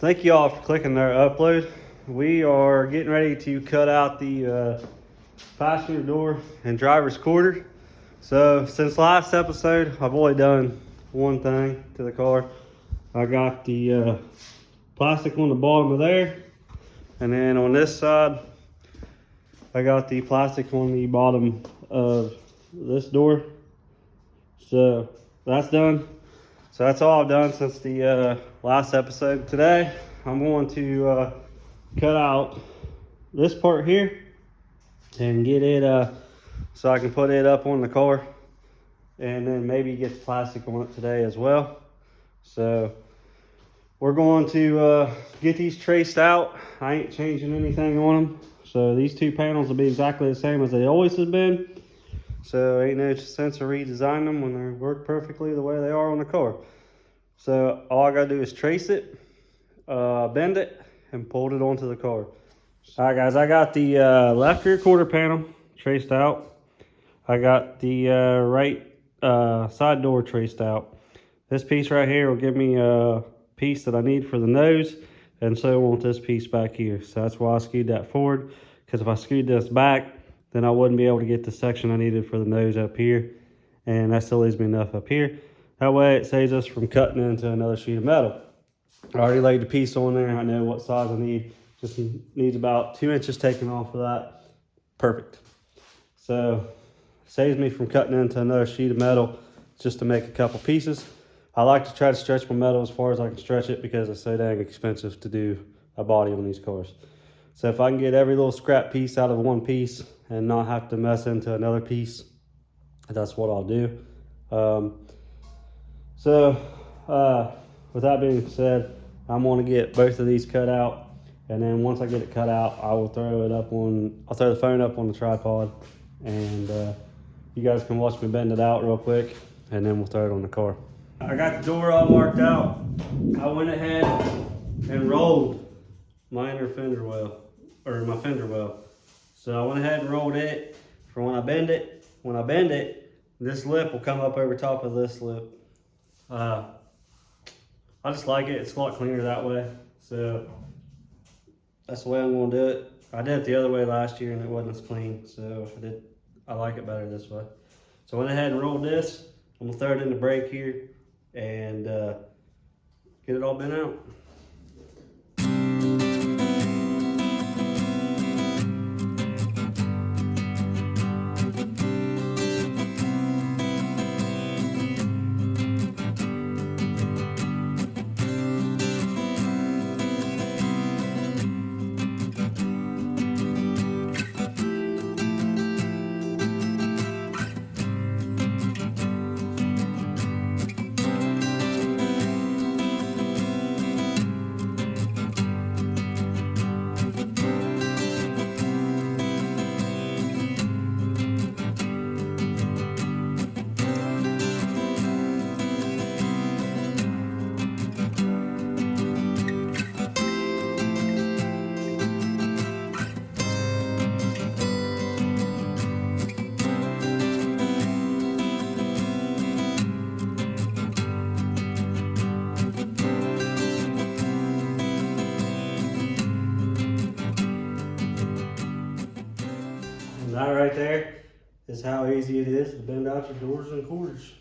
Thank you all for clicking their upload. We are getting ready to cut out the passenger door and driver's quarter. So since last episode, I've only done one thing to the car. I got the plastic on the bottom of there, and then on this side, I got the plastic on the bottom of this door. So that's done. So that's all I've done since the last episode. Today, I'm going to cut out this part here and get it so I can put it up on the car, and then maybe get the plastic on it today as well. So we're going to get these traced out. I ain't changing anything on them. So these two panels will be exactly the same as they always have been. So ain't no sense of redesigning them when they work perfectly the way they are on the car. So all I gotta do is trace it, bend it, and pull it onto the car. All right, guys, I got the left rear quarter panel traced out. I got the right side door traced out. This piece right here will give me a piece that I need for the nose, and so I want this piece back here. So that's why I skewed that forward, because if I skewed this back, then I wouldn't be able to get the section I needed for the nose up here, and that still leaves me enough up here. That way it saves us from cutting into another sheet of metal. I already laid the piece on there. I know what size I need. Just needs about 2 inches taken off of that. Perfect. So saves me from cutting into another sheet of metal just to make a couple pieces. I like to try to stretch my metal as far as I can stretch it, because it's so dang expensive to do a body on these cars. So if I can get every little scrap piece out of one piece and not have to mess into another piece, that's what I'll do. With that being said, I'm going to get both of these cut out, and then once I get it cut out, I'll throw the phone up on the tripod, and you guys can watch me bend it out real quick, and then we'll throw it on the car. I got the door all marked out. I went ahead and rolled my inner fender well, or my fender well. So I went ahead and rolled it for when I bend it. When I bend it, this lip will come up over top of this lip. I just like it. It's a lot cleaner that way. So that's the way I'm going to do it. I did it the other way last year and it wasn't as clean. So I like it better this way. So I went ahead and rolled this. I'm going to throw it in the brake here and get it all bent out. That right there is how easy it is to bend out your doors and quarters.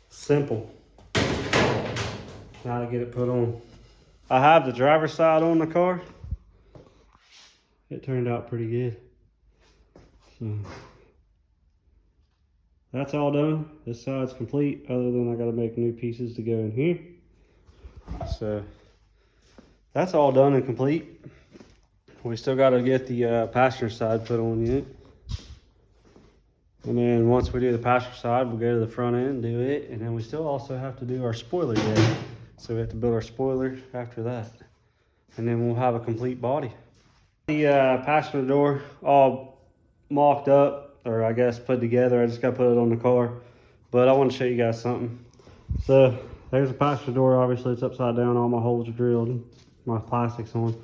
Simple. Now to get it put on. I have the driver's side on the car. It turned out pretty good. So that's all done. This side's complete, other than I gotta make new pieces to go in here. So that's all done and complete. We still got to get the passenger side put on yet. And then once we do the passenger side, we'll go to the front end and do it. And then we still also have to do our spoiler yet. So we have to build our spoiler after that. And then we'll have a complete body. The passenger door all mocked up, or I guess put together. I just got to put it on the car. But I want to show you guys something. So there's the passenger door. Obviously it's upside down. All my holes are drilled. My plastic's on.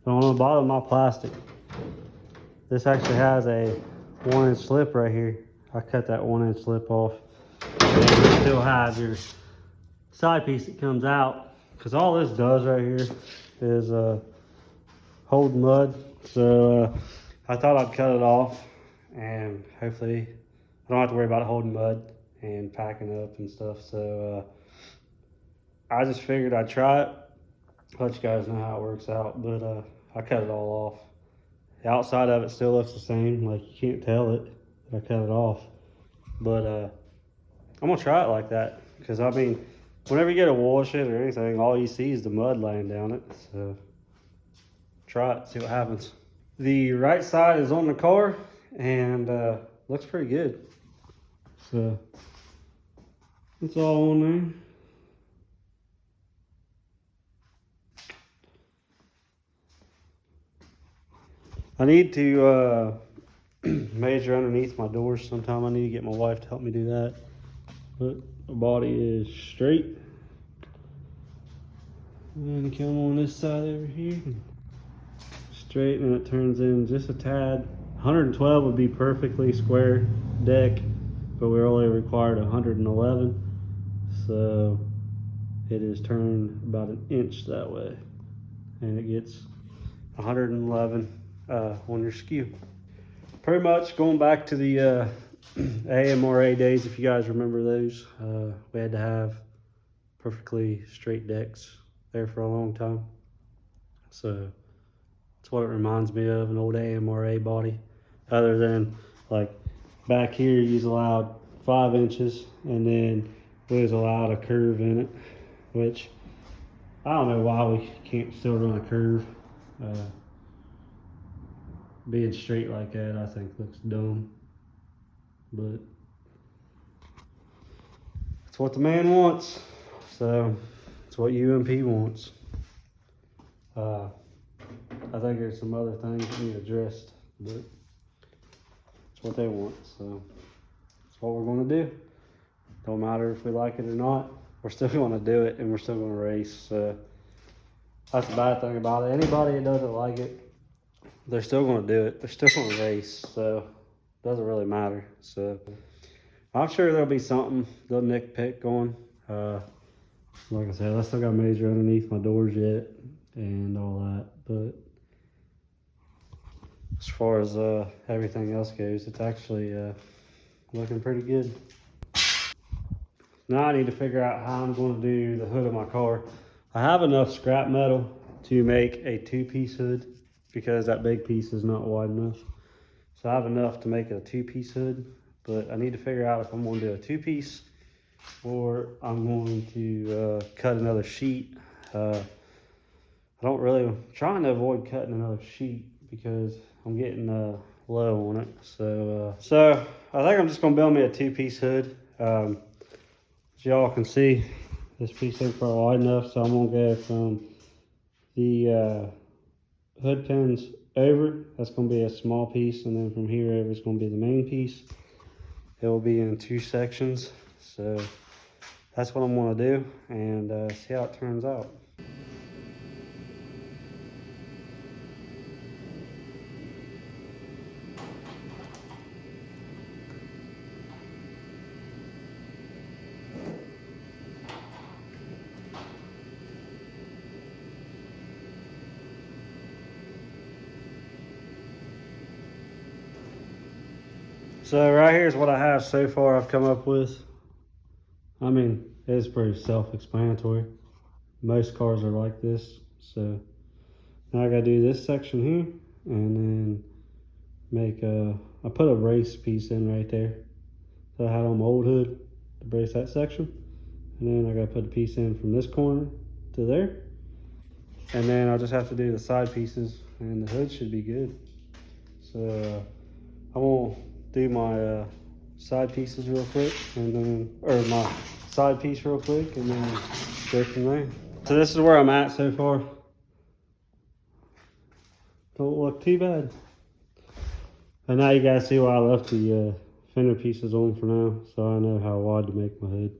But on the bottom of my plastic, this actually has a 1-inch slip right here. I cut that 1-inch slip off. And it still has your side piece that comes out. because all this does right here is hold mud. So I thought I'd cut it off, and hopefully I don't have to worry about holding mud and packing up and stuff. So I just figured I'd try it, let you guys know how it works out. But I cut it all off. The outside of it still looks the same, like you can't tell it. I cut it off. But I'm gonna try it like that, because I mean, whenever you get a wash it or anything, all you see is the mud laying down it. So try it, see what happens. The right side is on the car and looks pretty good. So it's all on there. I need to measure underneath my doors sometime. I need to get my wife to help me do that. But the body is straight. And then come on this side over here. Straight, and it turns in just a tad. 112 would be perfectly square deck, but we're only required 111. So it is turned about an inch that way. And it gets 111 on your skew. Pretty much going back to the AMRA days, if you guys remember those. We had to have perfectly straight decks there for a long time. So that's what it reminds me of, an old AMRA body. Other than like back here, you're allowed 5 inches, and then we was allowed a curve in it, which I don't know why we can't still run a curve. Being straight like that, I think looks dumb, but it's what the man wants. So it's what UMP wants. I think there's some other things that need addressed, but it's what they want. So it's what we're going to do. Don't matter if we like it or not. We're still going to do it, and we're still going to race. So that's the bad thing about it. Anybody that doesn't like it, they're still going to do it. They're still going to race. So it doesn't really matter. So I'm sure there'll be something they'll nitpick going. Like I said, I still got to measure underneath my doors yet and all that. But as far as everything else goes, it's actually looking pretty good. Now I need to figure out how I'm going to do the hood of my car. I have enough scrap metal to make a 2-piece hood, because that big piece is not wide enough. So I have enough to make it a 2-piece hood, but I need to figure out if I'm going to do a 2-piece or I'm going to cut another sheet. I'm trying to avoid cutting another sheet because I'm getting low on it. So I think I'm just going to build me a 2-piece hood. As y'all can see, this piece ain't quite wide enough, so I'm going to go from the hood pins over. That's going to be a small piece, and then from here over is going to be the main piece. It will be in 2 sections. So that's what I'm going to do, and see how it turns out. So right here is what I have so far I've come up with. I mean, it's pretty self-explanatory. Most cars are like this. So now I gotta do this section here, and then make I put a brace piece in right there that I had on my old hood to brace that section. And then I gotta put a piece in from this corner to there. And then I'll just have to do the side pieces, and the hood should be good. So I'm gonna do my side pieces real quick, and then, or my side piece real quick, and then go from there. So this is where I'm at so far. Don't look too bad. And now you guys see why I left the fender pieces on for now, so I know how wide to make my hood.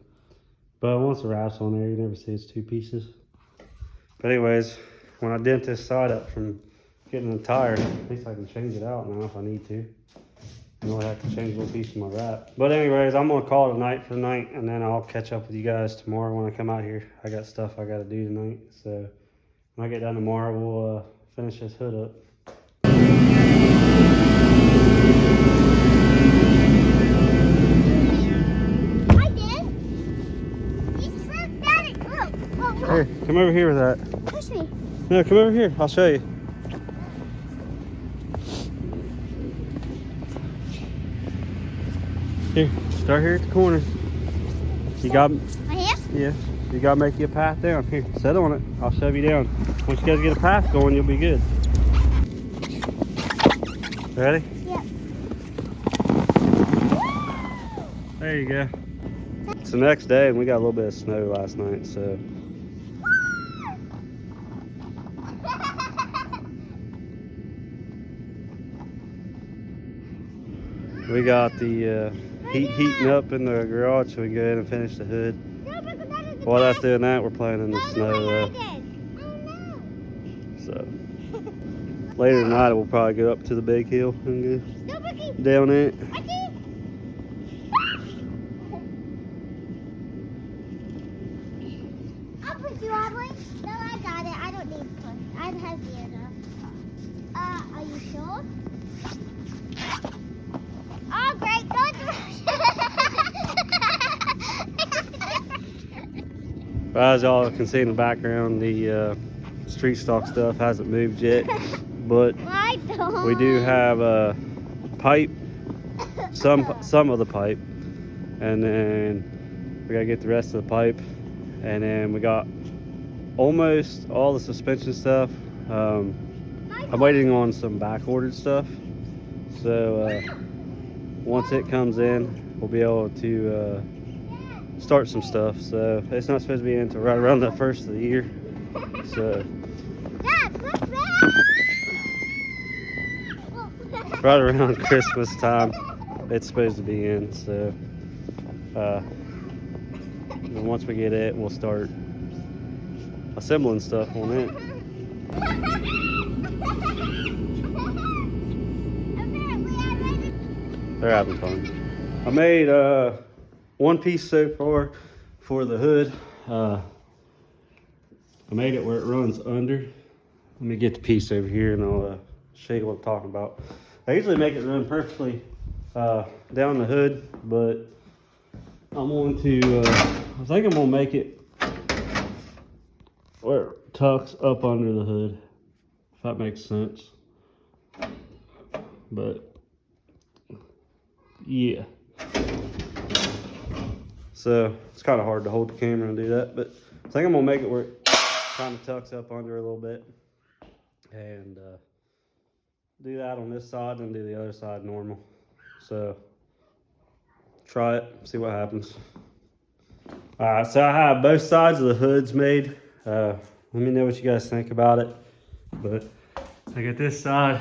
But once the wrap's on there, you never see it's 2 pieces. But anyways, when I dent this side up from getting the tire, at least I can change it out now if I need to. You know, I have to change a little piece of my wrap. But anyways, I'm gonna call it a night for the night, and then I'll catch up with you guys tomorrow when I come out here. I got stuff I gotta do tonight, so when I get done tomorrow, we'll finish this hood up. I did. He's tripped at it. Look. Here, come over here with that. Push me. No, come over here. I'll show you. Here, start here at the corner. You got, Right here? yeah, you gotta make you a path down. Here, sit on it. I'll shove you down. Once you guys get a path going, you'll be good. Ready? Yep. There you go. It's the next day, and we got a little bit of snow last night, so. We got the heating up in the garage so we can go in and finish the hood. While that's doing that, we're playing in the snow though. So later tonight we'll probably go up to the big hill and go down it. I'll push you, Aubrey. No, I got it. I don't need to push. I'm heavy enough. Are you sure? Oh, great. As y'all can see in the background, the street stock stuff hasn't moved yet, but I don't. we do have a pipe, some of the pipe, and then we gotta get the rest of the pipe, and then we got almost all the suspension stuff. I'm waiting on some back ordered stuff, so once it comes in, we'll be able to start some stuff. So it's not supposed to be until right around the first of the year. So right around Christmas time, it's supposed to be in. So and once we get it, we'll start assembling stuff on it. They're having fun. I made one piece so far for the hood. I made it where it runs under. Let me get the piece over here and I'll show you what I'm talking about. I usually make it run perfectly down the hood, but I'm going to, I think I'm gonna make it where it tucks up under the hood, if that makes sense. But yeah. So it's kind of hard to hold the camera and do that, but I think I'm gonna make it where it kind of tucks up under a little bit, and do that on this side and do the other side normal. So try it, see what happens. All right, so I have both sides of the hoods made. Let me know what you guys think about it. But I got this side,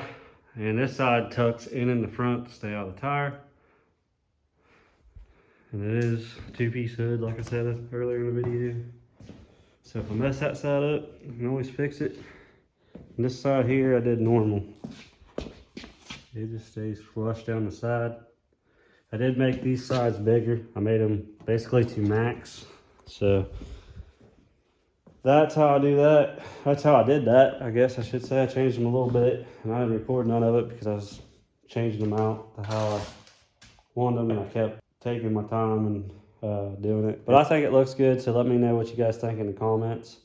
and this side tucks in the front to stay out of the tire. And it is a two-piece hood, like I said earlier in the video. So if I mess that side up, I can always fix it. And this side here, I did normal. It just stays flush down the side. I did make these sides bigger. I made them basically to max. So that's how I do that. That's how I did that, I guess I should say. I changed them a little bit, and I didn't record none of it because I was changing them out to how I wanted them, and I kept taking my time and doing it. But I think it looks good, so let me know what you guys think in the comments.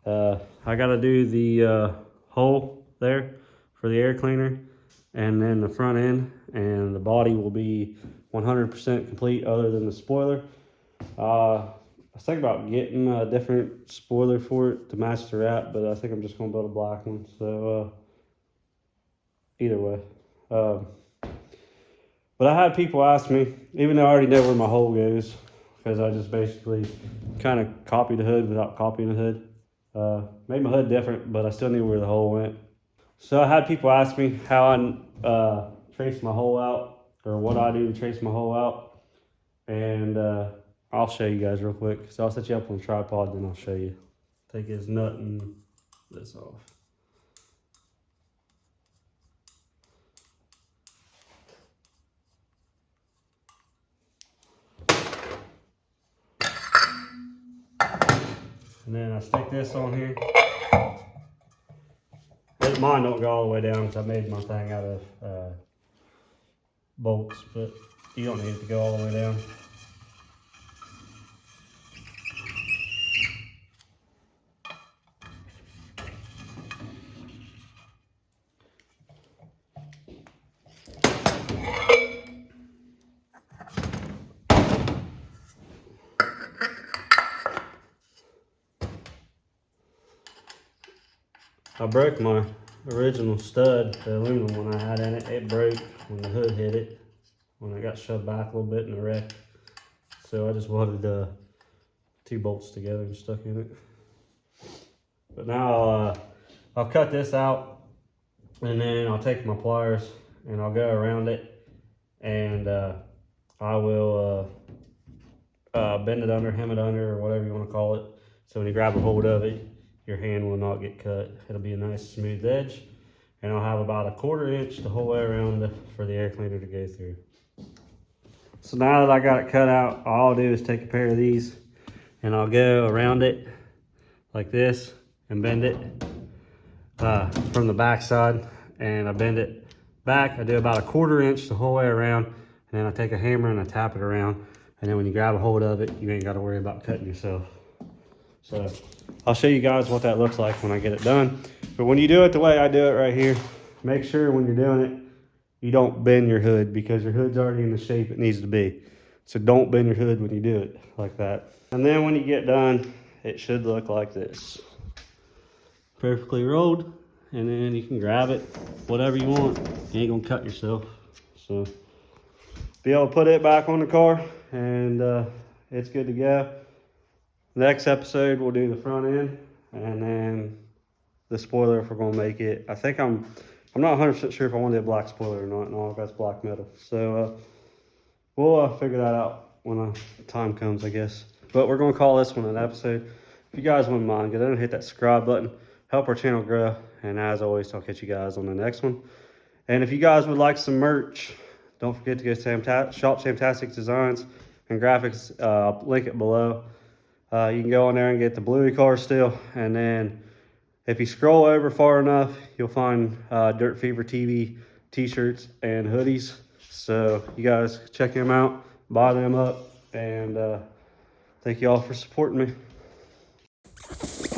I gotta do the hole there for the air cleaner, and then the front end, and the body will be 100% complete other than the spoiler. I was thinking about getting a different spoiler for it to match the wrap, but I think I'm just gonna build a black one. So either way. But I had people ask me, even though I already know where my hole goes, because I just basically kind of copied the hood without copying the hood. Made my hood different, but I still knew where the hole went. So I had people ask me how I trace my hole out, or what I do to trace my hole out. And I'll show you guys real quick. So I'll set you up on a tripod, then I'll show you. Take his nut and this off. And then I stick this on here. Mine don't go all the way down because I made my thing out of bolts, but you don't need it to go all the way down. I broke my original stud, the aluminum one I had in it. It broke when the hood hit it, when it got shoved back a little bit in the wreck. So I just welded 2 bolts together and stuck in it. But now I'll cut this out, and then I'll take my pliers and I'll go around it, and I will bend it under, hem it under, or whatever you want to call it. So when you grab a hold of it, your hand will not get cut. It'll be a nice smooth edge, and I'll have about a 1/4 inch the whole way around for the air cleaner to go through. So now that I got it cut out, all I'll do is take a pair of these and I'll go around it like this and bend it from the back side, and I bend it back. I do about a 1/4 inch the whole way around, and then I take a hammer and I tap it around, and then when you grab a hold of it, you ain't got to worry about cutting yourself. So I'll show you guys what that looks like when I get it done. But when you do it the way I do it right here, make sure when you're doing it, you don't bend your hood, because your hood's already in the shape it needs to be. So don't bend your hood when you do it like that. And then when you get done, it should look like this. Perfectly rolled, and then you can grab it, whatever you want. You ain't gonna cut yourself. So be able to put it back on the car, and it's good to go. Next episode, we'll do the front end, and then the spoiler if we're gonna make it. I think I'm not 100% sure if I want to do a black spoiler or not. No, that's black metal. So we'll figure that out when the time comes, I guess. But we're gonna call this one an episode. If you guys wouldn't mind, go down and hit that subscribe button. Help our channel grow. And as always, I'll catch you guys on the next one. And if you guys would like some merch, don't forget to go to Shop Samtastic Designs and Graphics. I'll link it below. You can go on there and get the Bluey car still, and then if you scroll over far enough, you'll find Dirt Fever TV t-shirts and hoodies. So you guys check them out, buy them up, and thank you all for supporting me.